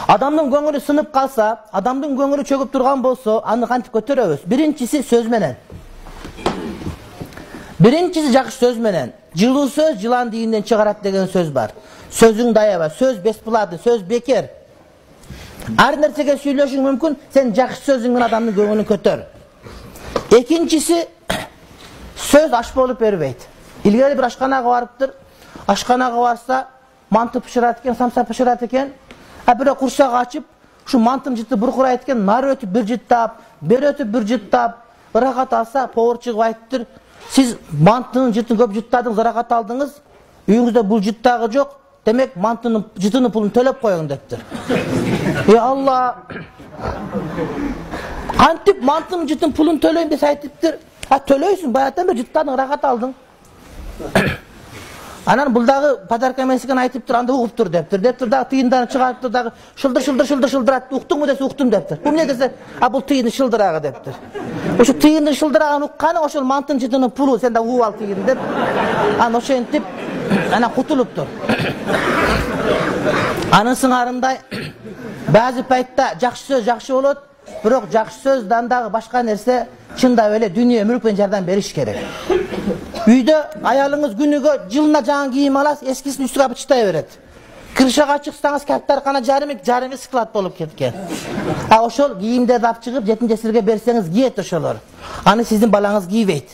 Adamдын көңүлү сынып калса, adamдын көңүлү чөгүп турган болсо, аны кантип көтөрөбүз? Биринчиси сөз менен. Биринчиси жакшы сөз менен. Жылуу сөз жылан дийинден чыгарат деген сөз бар. Сөзүң даяба, сөз бесплатный, сөз бекер. Ар нерсеге сүйлөшүң мүмкүн, сен жакшы сөзүң менен адамдын көңүлүн көтөр. Экинчиси сөз аш болуп бербейт. Илгери бир ашканага барыптыр. Ашканага барса, манты пышырат экен, самса пышырат экен. Бирок курсак ачып, ушу мантым жыты буркурайт экен, нары өтүп бир жыттап, бери өтүп бир жыттап, ырахат алса, повар чыгып айтыптыр. Сиз мантынын жытын көп жыттадыңыз, ырахат алдыңыз, үйүңүздө бул жыттагы жок. Демек, мантынын жытынын пулун төлөп коюң дептир. Алла! Кантип мантынын жытын пулун төлөйм деп айтыптыр. Төлөйсүң, баягыдан бери жыттадың, ырахат алдың. Анан бул дагы подарка эмес экен айтыптыр, анда угуптур дептир. Дептир дагы тыйындарын чыгарыптыр дагы шылдырат. Уктуңбу десе уктум дептир. Бул эмне десе, бул тыйындын шылдырагы дептир. Ошо тыйындын шылдырагын укканы ошол мантынын жытынын пулу, сен да угуп ал тыйын деп. Анан ошентип анан кутулуптур. Анын сыңарындай баазы пайтта жакшы сөз жакшы болот, бирок жакшы сөздөн дагы башка нерсе чындап эле дүйнө мүлк менен жардам бериш керек. Үйдө аялыңыз күнүгө жылына жаңы кийим аласыз, эскисин үстүгө бычтай берет. Крышага чыксаңыз каптаркана жарымы склад болуп кеткен. Ошол кийимдерди алып чыгып жетим жесирге берсеңиз кийет ошолор. Аны сиздин балаңыз кийбейт.